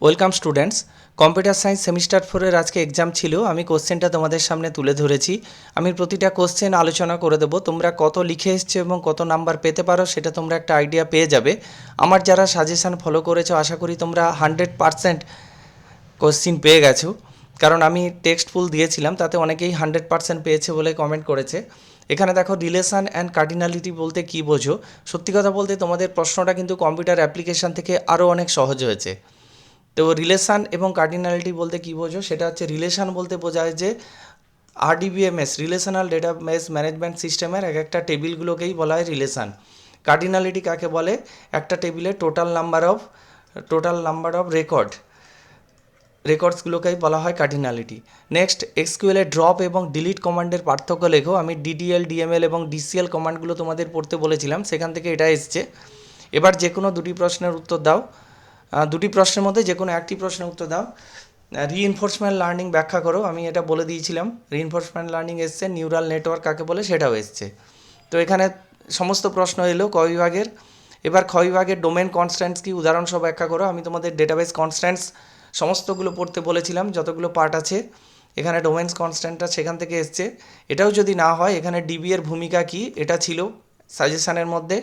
Welcome students. Computer science semester 4-এর আজকে exam ছিল। আমি কোশ্চেনটা তোমাদের সামনে তুলে ধরেছি। আমি প্রতিটা কোশ্চেন আলোচনা করে দেবো। তোমরা কত লিখে এসছো এবং কত নাম্বার পেতে পারো সেটা তোমরা একটা আইডিয়া পেয়ে যাবে। আমার যারা সাজেশান ফলো করেছো আশা করি তোমরা 100% কোশ্চেন পেয়ে গেছো, কারণ আমি টেক্সট ফুল দিয়েছিলাম, তাতে অনেকেই 100% পেয়েছে বলে কমেন্ট করেছে। এখানে দেখো, রিলেশান অ্যান্ড কার্ডিনালিটি বলতে কী বোঝো। সত্যি কথা বলতে তোমাদের প্রশ্নটা কিন্তু কম্পিউটার অ্যাপ্লিকেশান থেকে আরও অনেক সহজ হয়েছে। তো রিলেশান এবং কার্ডিনালিটি বলতে কী বোঝো, সেটা হচ্ছে রিলেশান বলতে বোঝায় যে আরডিবিএমএস রিলেশনাল ডেটাবেস ম্যানেজমেন্ট সিস্টেমের এক একটা টেবিলগুলোকেই বলা হয় রিলেশান। কার্ডিনালিটি কাকে বলে, একটা টেবিলে টোটাল নাম্বার অফ রেকর্ডসগুলোকেই বলা হয় কার্ডিনালিটি। নেক্সট, এসকিউএলে ড্রপ এবং ডিলিট কমান্ডের পার্থক্য লেখো। আমি ডিডিএল, ডিএমএল এবং ডিসিএল কমান্ডগুলো তোমাদের পড়তে বলেছিলাম, সেখান থেকে এটা এসছে। এবার যে কোনো দুটি প্রশ্নের উত্তর দাও। দুটি প্রশ্নের মধ্যে যে কোনো একটি প্রশ্নের উত্তর দাও। রিইনফোর্সমেন্ট লার্নিং ব্যাখ্যা করো। আমি এটা বলে দিয়েছিলাম, রিইনফোর্সমেন্ট লার্নিং এসছে। নিউরাল নেটওয়ার্ক কাকে বলে সেটাও এসছে। তো এখানে সমস্ত প্রশ্ন এলো ক বিভাগের। এবার খ বিভাগের ডোমেন কনস্ট্যান্টস কি, উদাহরণসহ ব্যাখ্যা করো। আমি তোমাদের ডেটাবেস কনস্ট্যান্টস সমস্তগুলো পড়তে বলেছিলাম, যতগুলো পার্ট আছে। এখানে ডোমেন্স কনস্ট্যান্টটা সেখান থেকে এসছে। এটাও যদি না হয়, এখানে ডিবি এর ভূমিকা কি এটা ছিল সাজেশানের মধ্যে,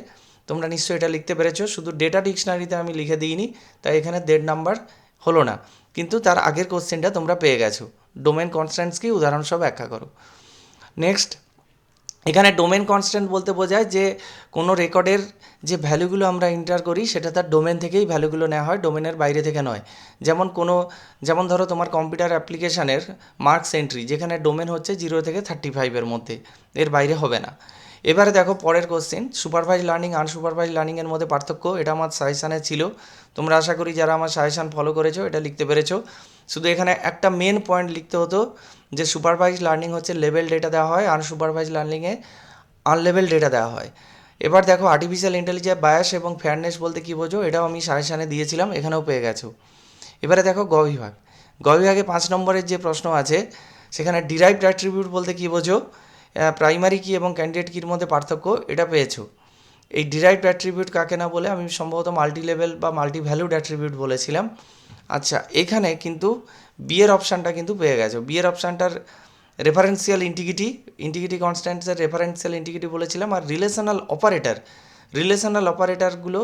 তোমরা নিশ্চয়ই এটা লিখতে পেরেছো। শুধু ডেটা ডিকশনারিতে আমি লিখে দিইনি, তাই এখানে 1.5 নাম্বার হলো না, কিন্তু তার আগের কোশ্চেনটা তোমরা পেয়ে গেছো। ডোমেন কনস্ট্যান্টস কি, উদাহরণসহ ব্যাখ্যা করো। নেক্সট, এখানে ডোমেন কনস্ট্যান্ট বলতে বোঝায় যে কোনো রেকর্ডের যে ভ্যালুগুলো আমরা এন্টার করি সেটা তার ডোমেন থেকেই ভ্যালুগুলো নেওয়া হয়, ডোমেনের বাইরে থেকে নয়। যেমন ধরো তোমার কম্পিউটার অ্যাপ্লিকেশানের মার্কস এন্ট্রি, যেখানে ডোমেন হচ্ছে 0 থেকে 35-এর মধ্যে, এর বাইরে হবে না। এবারে দেখো পরের কোশ্চেন, সুপারভাইজ লার্নিং আনসুপারভাইজ লার্নিংয়ের মধ্যে পার্থক্য। এটা আমার সাজেশানে ছিল, তোমরা আশা করি যারা আমার সাজেশান ফলো করেছো এটা লিখতে পেরেছো। শুধু এখানে একটা মেন পয়েন্ট লিখতে হতো যে সুপারভাইজ লার্নিং হচ্ছে লেভেল ডেটা দেওয়া হয়, আনসুপারভাইজ লার্নিংয়ে আনলেভেল ডেটা দেওয়া হয়। এবার দেখো, আর্টিফিশিয়াল ইন্টেলিজেন্স বায়াস এবং ফেয়ারনেস বলতে কী বোঝো, এটাও আমি সাজেশানে দিয়েছিলাম, এখানেও পেয়ে গেছো। এবারে দেখো গ বিভাগে 5 নম্বরের যে প্রশ্ন আছে, সেখানে ডিরাইভড অ্যাট্রিবিউট বলতে কী বোঝো, প্রাইমারি কি এবং ক্যান্ডিডেট কির মধ্যে পার্থক্য, এটা পেয়েছো। এই ডিরাইভড অ্যাট্রিবিউট কাকে না বলে আমি সম্ভবত মাল্টি লেভেল বা মাল্টি ভ্যালুড অ্যাট্রিবিউট বলেছিলাম। আচ্ছা, এখানে কিন্তু বিয়ের অপশানটা কিন্তু পেয়ে গেছো। বিয়ের অপশানটার রেফারেন্সিয়াল ইন্টিগ্রিটি কনস্ট্যান্টসের রেফারেন্সিয়াল ইন্টিগ্রিটি বলেছিলাম। আর রিলেশনাল অপারেটারগুলো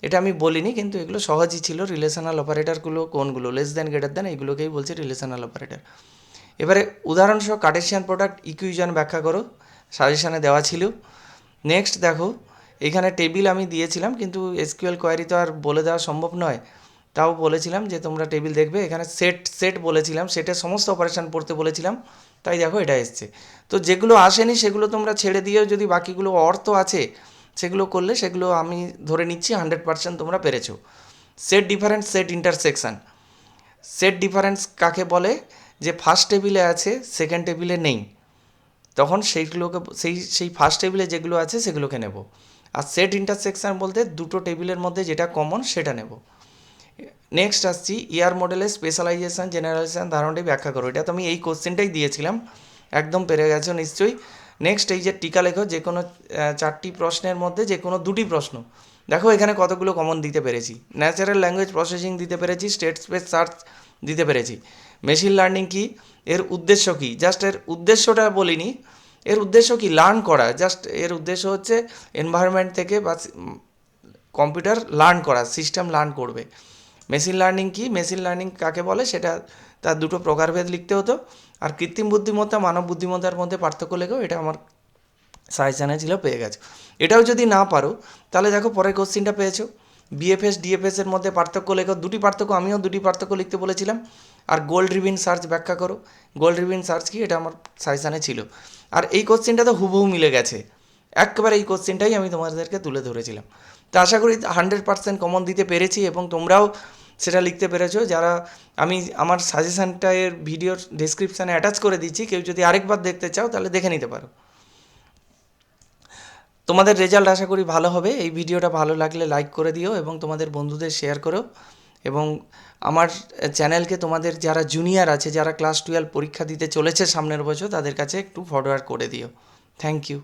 এটা আমি বলিনি, কিন্তু এগুলো সহজই ছিল। রিলেশনাল অপারেটারগুলো কোনগুলো, লেস দ্যান, গ্রেটার দ্যান, এইগুলোকেই বলছে রিলেশনাল অপারেটার। এবারে উদাহরণসহ কার্টেসিয়ান প্রোডাক্ট ইকুইশন ব্যাখ্যা করো, সাজেশানে দেওয়া ছিল। নেক্সট দেখো, এখানে টেবিল আমি দিয়েছিলাম, কিন্তু এসকিউএল কোয়ারি তো আর বলে দেওয়া সম্ভব নয়, তাও বলেছিলাম যে তোমরা টেবিল দেখবে। এখানে সেট বলেছিলাম, সেটের সমস্ত অপারেশান পড়তে বলেছিলাম, তাই দেখো এটা এসছে। তো যেগুলো আসেনি সেগুলো তোমরা ছেড়ে দিয়েও যদি বাকিগুলো অর্থ আছে সেগুলো করলে, সেগুলো আমি ধরে নিচ্ছি 100% তোমরা পেরেছো। Set difference, set intersection. Set difference কাকে বলে, যে ফার্স্ট টেবিলে আছে সেকেন্ড টেবিলে নেই, তখন সেইগুলোকে সেই ফার্স্ট টেবিলে যেগুলো আছে সেগুলোকে নেব। আর সেট ইন্টারসেকশান বলতে দুটো টেবিলের মধ্যে যেটা কমন সেটা নেব। নেক্সট আসছি, ইয়ার মডেলের স্পেশালাইজেশন জেনারেশন ধারণাটি ব্যাখ্যা করো। এটা তো আমি এই কোশ্চেনটাই দিয়েছিলাম, একদম পেরে গেছো নিশ্চয়ই। নেক্সট, এই যে টিকা লেখো, যে কোনো 4টি প্রশ্নের মধ্যে যে কোনো 2টি প্রশ্ন। দেখো এখানে কতগুলো কমন দিতে পেরেছি। ন্যাচারাল ল্যাঙ্গুয়েজ প্রসেসিং দিতে পেরেছি, স্টেট স্পেস সার্চ দিতে পেরেছি। মেশিন লার্নিং কি, এর উদ্দেশ্য কি, জাস্ট এর উদ্দেশ্যটা বলিনি। এর উদ্দেশ্য কি, লার্ন করা, জাস্ট এর উদ্দেশ্য হচ্ছে এনভায়রনমেন্ট থেকে বা কম্পিউটার লার্ন করা, সিস্টেম লার্ন করবে। মেশিন লার্নিং কি, মেশিন লার্নিং কাকে বলে সেটা তার দুটো প্রকারভেদ লিখতে হতো। আর কৃত্রিম বুদ্ধিমত্তা মানব বুদ্ধিমত্তার মধ্যে পার্থক্য লেখো, এটা আমার সাজেশানে ছিল, পেয়ে গেছো। এটাও যদি না পারো তাহলে দেখো পরের কোশ্চিনটা পেয়েছো, বিএফএস ডিএফএসের মধ্যে পার্থক্য লেখো। আমিও দুটি পার্থক্য লিখতে বলেছিলাম। আর গোল্ড রিবিন সার্চ ব্যাখ্যা করো। গোল্ড রিবিন সার্চ কি, এটা আমার সাজেশানে ছিল। আর এই কোশ্চিনটা তো হুবহু মিলে গেছে, একেবারে এই কোশ্চেনটাই আমি তোমাদেরকে তুলে ধরেছিলাম। তো আশা করি 100% কমন দিতে পেরেছি এবং তোমরাও সেটা লিখতে পেরেছো। যারা আমি আমার সাজেশানটা এর ভিডিওর ডেসক্রিপশানে অ্যাটাচ করে দিচ্ছি, কেউ যদি আরেকবার দেখতে চাও তাহলে দেখে নিতে পারো। তোমাদের রেজাল্ট আশা করি ভালো হবে। এই ভিডিওটা ভালো লাগলে লাইক করে দিও এবং তোমাদের বন্ধুদের শেয়ার করো। এবং আমার চ্যানেলকে তোমাদের যারা জুনিয়র আছে, যারা ক্লাস 12 পরীক্ষা দিতে চলেছে সামনের বছর, তাদের কাছে একটু ফরওয়ার্ড করে দিও। Thank you.